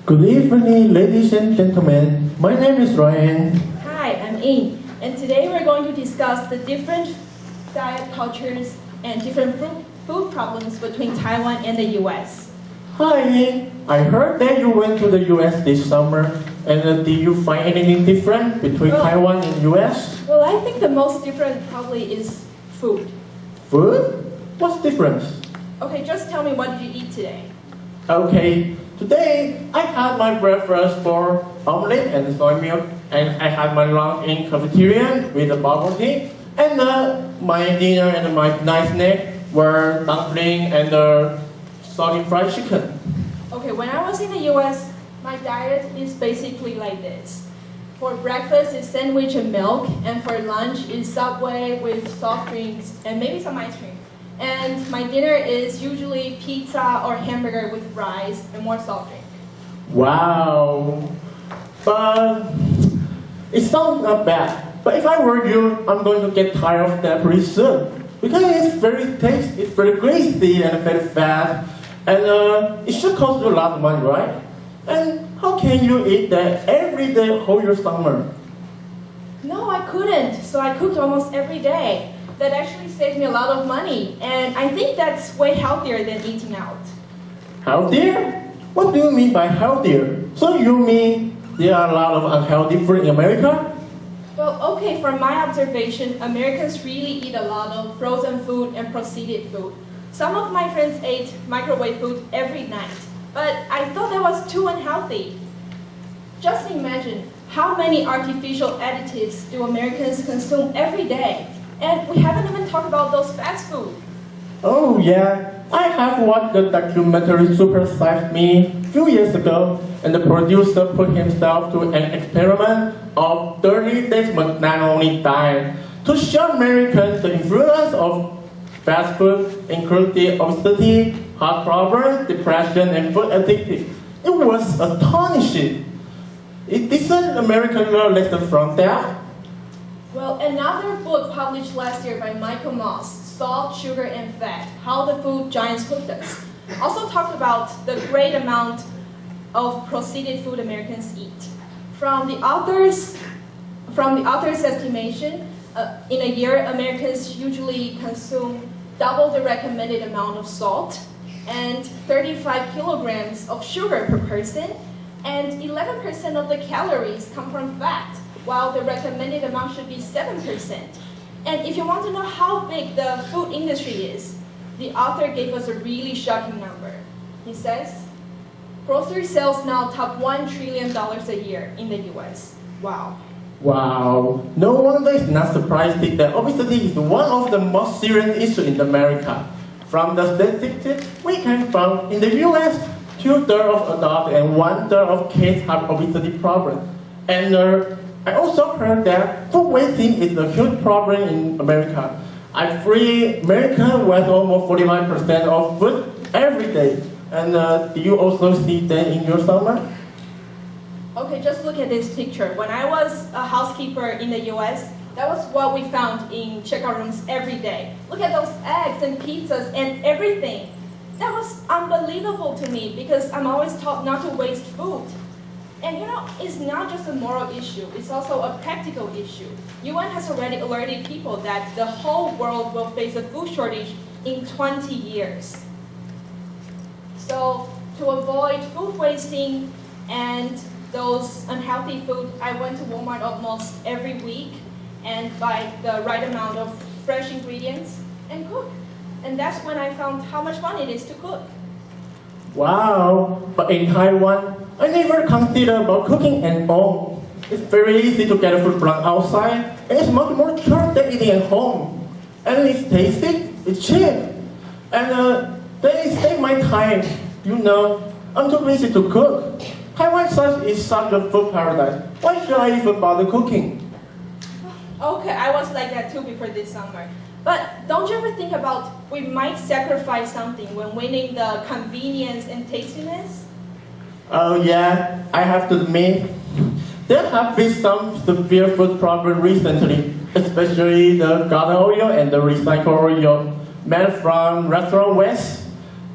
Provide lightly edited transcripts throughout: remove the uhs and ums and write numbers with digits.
Good evening, ladies and gentlemen. My name is Ryan. Hi, I'm In, and today we're going to discuss the different diet cultures and different food problems between Taiwan and the US. Hi, In. I heard that you went to the US this summer. And did you find anything different between Taiwan and US? Well, I think the most different probably is food. Food? What's the difference? Okay, just tell me, what did you eat today? Okay, today I had my breakfast for omelette and soy milk, and I had my lunch in cafeteria with a bubble tea, and my dinner and my night snack were dumpling and salty fried chicken. Okay, when I was in the US, my diet is basically like this. For breakfast is sandwich and milk, and for lunch is Subway with soft drinks and maybe some ice cream. And my dinner is usually pizza or hamburger with fries and more soft drink. Wow, but it sounds not bad. But if I were you, I'm going to get tired of that pretty soon. Because it's very tasty, it's very greasy and very fat. And it should cost you a lot of money, right? And how can you eat that every day whole your summer? No, I couldn't. So I cooked almost every day. That actually saved me a lot of money. And I think that's way healthier than eating out. Healthier? What do you mean by healthier? So you mean there are a lot of unhealthy food in America? Well, okay, from my observation, Americans really eat a lot of frozen food and processed food. Some of my friends ate microwave food every night. But I thought that was too unhealthy. Just imagine how many artificial additives do Americans consume every day. And we haven't even talked about those fast food. Oh yeah, I have watched the documentary Super Size Me a few years ago, and the producer put himself to an experiment of 30 days monotony diet to show Americans the influence of fast food, including obesity, heart problems, depression, and food addiction. It was astonishing. Didn't Americans learn lessons from that? Well, another book published last year by Michael Moss, Salt, Sugar, and Fat, How the Food Giants Cooked Us, also talked about the great amount of processed food Americans eat. From the author's estimation, in a year, Americans usually consume double the recommended amount of salt and 35 kilograms of sugar per person, and 11% of the calories come from fat, while the recommended amount should be 7%. And if you want to know how big the food industry is, the author gave us a really shocking number. He says, grocery sales now top $1 trillion a year in the US. Wow. Wow, no wonder it's not surprising that obesity is one of the most serious issues in America. From the statistics we can find in the US, 2/3 of adults and 1/3 of kids have obesity problems. And I also heard that food wasting is a huge problem in America. I free America with almost 45% of food every day. And do you also see that in your summer? Okay, just look at this picture. When I was a housekeeper in the US, that was what we found in checkout rooms every day. Look at those eggs and pizzas and everything. That was unbelievable to me because I'm always taught not to waste food. And you know, it's not just a moral issue, it's also a practical issue. UN has already alerted people that the whole world will face a food shortage in 20 years. So to avoid food wasting and those unhealthy food, I went to Walmart almost every week and buy the right amount of fresh ingredients and cook. And that's when I found how much fun it is to cook. Wow, but in Taiwan, I never considered about cooking at home. It's very easy to get food from outside, and it's much more cheap than eating at home. And it's tasty, it's cheap, and they save my time. You know, I'm too busy to cook. Taiwan is such a food paradise. Why should I even bother cooking? Okay, I was like that too before this summer. But don't you ever think about we might sacrifice something when winning the convenience and tastiness? Oh yeah, I have to admit, there have been some severe food problems recently, especially the garden oil and the recycled oil made from restaurant waste.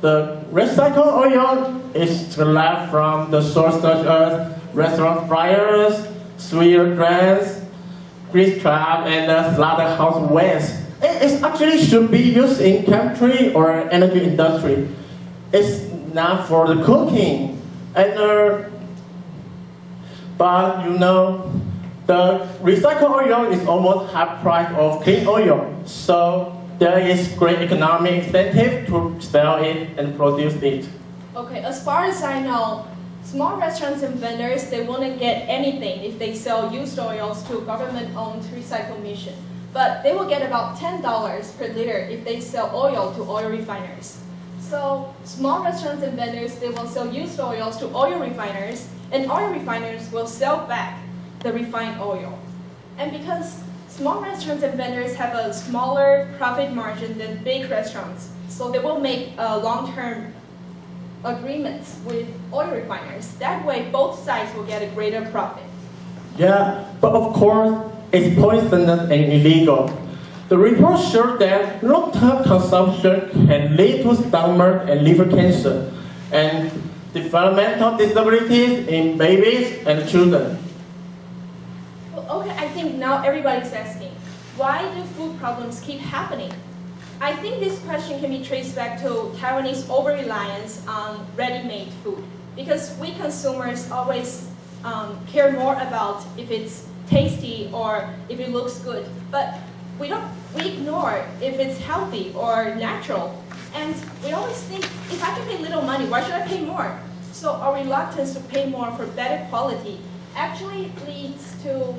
the recycled oil is derived from the source such as restaurant fryers, sweet grains, grease trap, and slaughterhouse waste. It actually should be used in chemistry or energy industry. It's not for the cooking. And but you know, the recycled oil is almost half price of clean oil. So there is great economic incentive to sell it and produce it. Okay, as far as I know, small restaurants and vendors, they won't get anything if they sell used oils to a government-owned recycle mission. But they will get about $10 per liter if they sell oil to oil refiners. So small restaurants and vendors, they will sell used oils to oil refiners, and oil refiners will sell back the refined oil. And because small restaurants and vendors have a smaller profit margin than big restaurants, so they will make long-term agreements with oil refiners. That way, both sides will get a greater profit. Yeah, but of course, it's poisonous and illegal. The report showed that long-term consumption can lead to stomach and liver cancer and developmental disabilities in babies and children. Well, okay, I think now everybody's asking, why do food problems keep happening? I think this question can be traced back to Taiwanese over-reliance on ready-made food, because we consumers always care more about if it's tasty or if it looks good, but we ignore if it's healthy or natural. And we always think, if I can pay little money, why should I pay more? So our reluctance to pay more for better quality actually leads to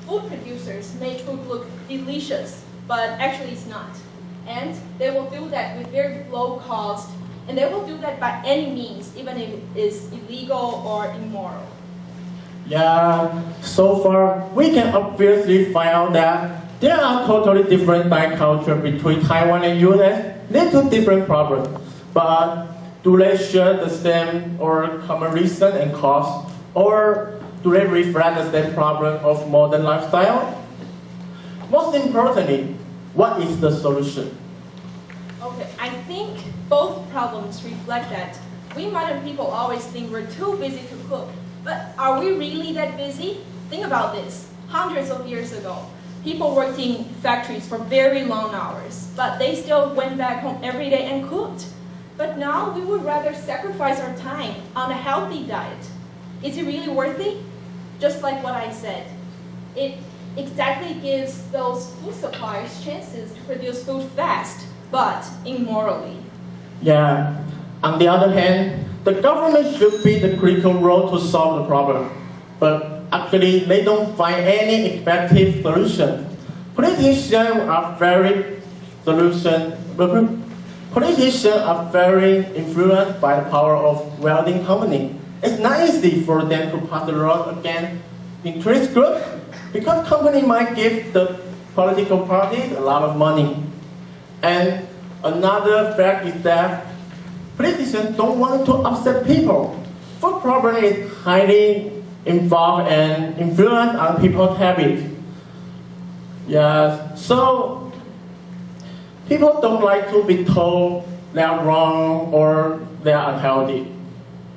food producers make food look delicious, but actually it's not. And they will do that with very low cost, and they will do that by any means, even if it is illegal or immoral. Yeah, so far we can obviously find out that there are totally different diet culture between Taiwan and US, lead to different problems. But do they share the same or common reason and cause, or do they reflect the same problem of modern lifestyle? Most importantly, what is the solution? Okay, I think both problems reflect that. We modern people always think we're too busy to cook, but are we really that busy? Think about this. Hundreds of years ago, people worked in factories for very long hours, but they still went back home every day and cooked. But now we would rather sacrifice our time on a healthy diet. Is it really worth it? Just like what I said, it exactly gives those food suppliers chances to produce food fast, but immorally. Yeah, on the other hand, the government should be the critical role to solve the problem. But actually, they don't find any effective solution. Politicians are very influenced by the power of wealthy companies. It's not easy for them to pass the law against interest groups because companies might give the political parties a lot of money. And another fact is that politicians don't want to upset people. Food problem is highly involved and influence on people's habits. Yeah, so people don't like to be told they are wrong or they are unhealthy.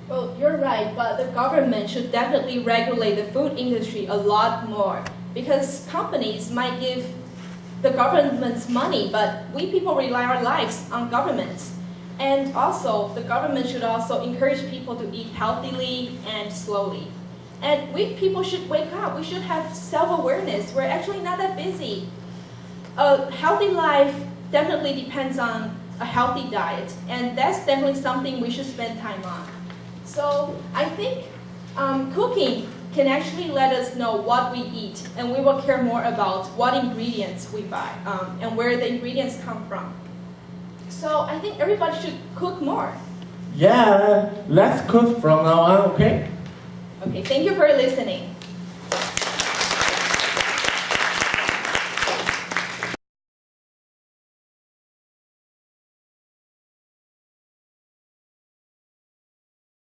Well, you're right, but the government should definitely regulate the food industry a lot more, because companies might give the government's money, but we people rely our lives on governments. And also, the government should also encourage people to eat healthily and slowly. And we people should wake up. We should have self-awareness. We're actually not that busy. A healthy life definitely depends on a healthy diet, and that's definitely something we should spend time on. So I think cooking can actually let us know what we eat, and we will care more about what ingredients we buy and where the ingredients come from. So I think everybody should cook more. Yeah, let's cook from now on, okay? Okay, thank you for listening.